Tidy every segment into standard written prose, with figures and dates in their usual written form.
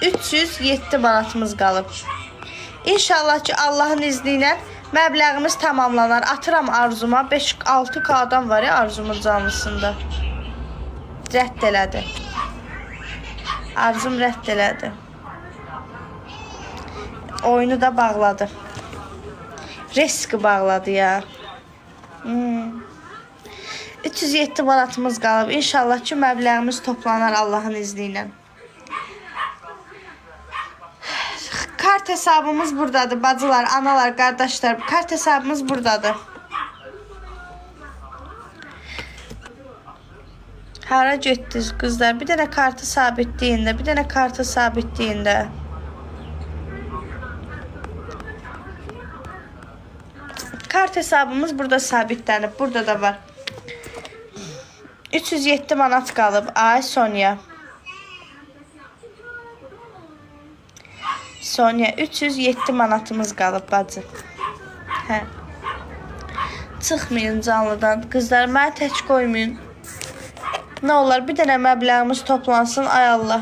307 manatımız qalıb. İnşallah ki Allahın izni ilə məbləğimiz tamamlanar. Atıram arzuma. 5-6 qadam var ya arzumun canlısında. Rədd elədi. Arzum rədd elədi. Oyunu da bağladı. Riski bağladı ya. 307 manatımız qalıb. İnşallah ki məbləğimiz toplanar Allahın izni ilə. Kart hesabımız buradadır bacılar, analar, qardaşlar. Kart hesabımız buradadır. Hara getdiniz qızlar? Bir dənə kartı sabitləyin də, bir dənə kartı sabitləyin də. Kart hesabımız burada sabitlənib. Burada da var. 307 manat qalıb. Ay Sonya. Sonya 307 manatımız qalıb bacı. Hə. Çıxmayın canlıdan. Qızlar məni tək qoymayın. Nə olar bir dənə məbləğimiz toplansın. Ay Allah.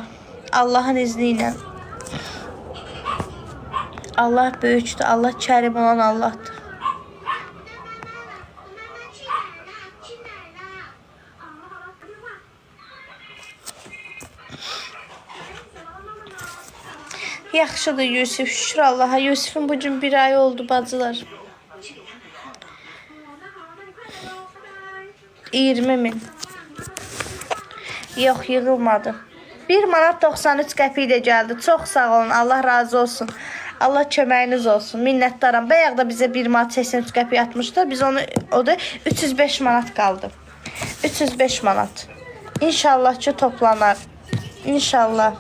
Allahın izni ilə. Allah böyükdür. Allah kərim olan Allahdır. Yaxşıdır Yusuf. Şükür Allaha. Yusuf'un bugün bir ay oldu bacılar. 20.000. Yox, yığılmadı. 1 manat 93 qəpik də gəldi. Çox sağ olun. Allah razı olsun. Allah köməyiniz olsun. Minnətdaram. Bayaq da bizə 1 manat 83 qəpik atmışdı. Biz onu, o da 305 manat qaldı. 305 manat. İnşallah ki toplanar. İnşallah.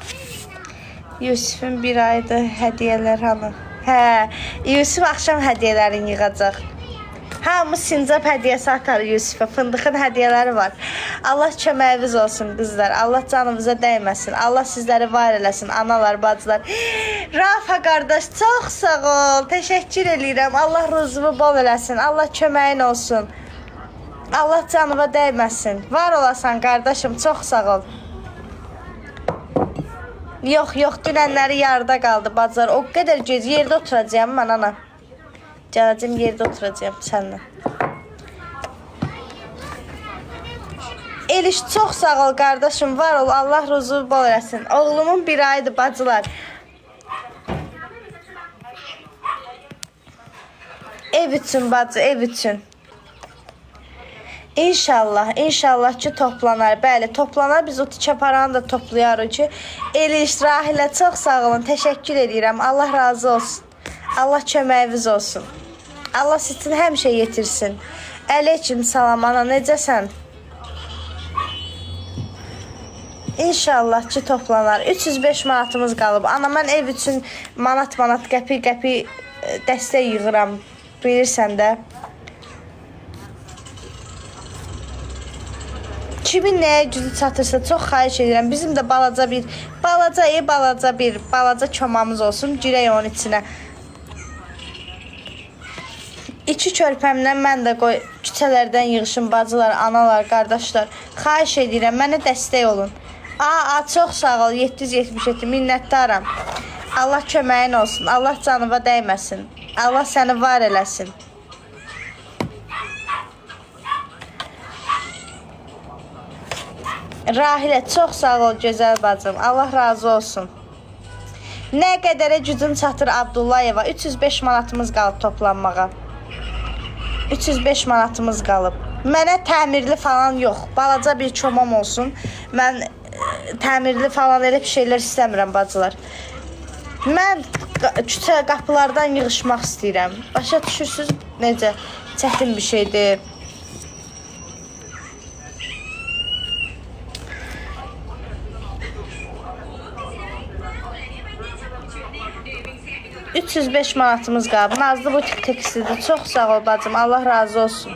Yusuf'un bir ayda hədiyələr hanı? Hə, Yusuf axşam hədiyələrini yığacaq. Hamı sincab hədiyəsi atar Yusuf'a. Fındıqın hədiyələri var. Allah köməyiniz olsun qızlar. Allah canınıza dəyməsin. Allah sizləri var eləsin. Analar, bacılar. Rafa qardaş çox sağ ol. Təşəkkür edirəm. Allah ruzumu bol eləsin. Allah köməyin olsun. Allah canıma dəyməsin. Var olasan qardaşım. Çox sağ ol. Yox, dünənləri yarıda qaldı bacılar. O qədər gec yerdə oturacağım mən ana. Gələcəm yerdə oturacağım səninlə. Eliş çox sağ ol qardaşım. Var ol. Allah ruzu bol eləsin. Oğlumun bir ayıdır bacılar. Ev üçün bacı, ev üçün. İnşallah ki toplanar. Bəli, toplanar. Biz o tikə paranı da toplayarıq ki. Eliş, Rahilə çox sağ olun. Təşəkkür edirəm. Allah razı olsun. Allah köməyiniz olsun. Allah sizin həmişə yetirsin. Aleyküm salam ana, necəsən? İnşallah ki toplanar. 305 manatımız qalıb. Ana, mən ev üçün manat, qəpik dəstək yığıram. Bilirsən də. Kimin nəyə gücü çatırsa çox xahiş edirəm. Bizim də balaca çomamız olsun. Girək onun içinə. 2 körpəmdən mən də qoy küçələrdən yığışım bacılar, analar, qardaşlar. Xahiş edirəm, mənə dəstək olun. Çox sağ ol, 777, minnətdaram. Allah köməyin olsun, Allah canıva dəyməsin. Allah səni var eləsin. Rahilə, çox sağ ol, gözəl bacım. Allah razı olsun. Nə qədərə gücün çatır Abdullayeva? 305 manatımız qalıb toplanmağa. 305 manatımız qalıb. Mənə təmirli falan yox. Balaca bir çomam olsun. Mən təmirli falan elə bir şeylər istəmirəm bacılar. Mən küçə qapılardan yığışmaq istəyirəm. Başa düşürsünüz necə çətin bir şeydir. 305 manatımız qalıb. Nazlı butik tekstildir. Çox sağ ol bacım. Allah razı olsun.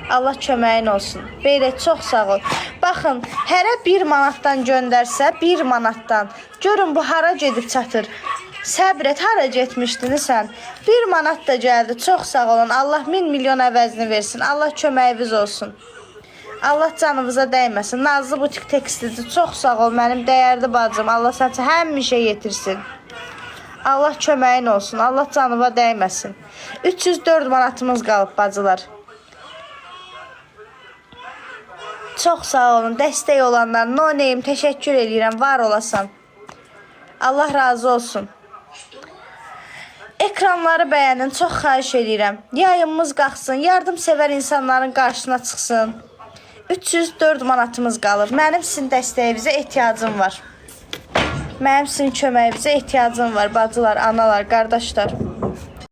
Allah köməyin olsun. Belə çox sağ ol. Baxın, hərə 1 manatdan göndərsə, 1 manatdan. Görün bu hara gedib çatır. Səbr et, hara getmişdin sən? 1 manat da gəldi. Çox sağ olun. Allah 1000 milyon əvəzini versin. Allah köməyiniz olsun. Allah canınıza dəyməsin. Nazlı butik tekstildir. Çox sağ ol mənim dəyərli bacım. Allah sənə həmişə yetirsin. Allah köməyin olsun. Allah canıva dəyməsin. 304 manatımız qalıb bacılar. Çox sağ olun. Dəstək olanlar, no name, təşəkkür edirəm. Var olasan. Allah razı olsun. Ekranları bəyənin. Çox xahiş edirəm. Yayımımız qalxsın. Yardımsevər insanların qarşısına çıxsın. 304 manatımız qalıb. Mənim sizin dəstəyinizə ehtiyacım var. Mənim sizin köməyinizə ehtiyacım var. Bacılar, analar, qardaşlar.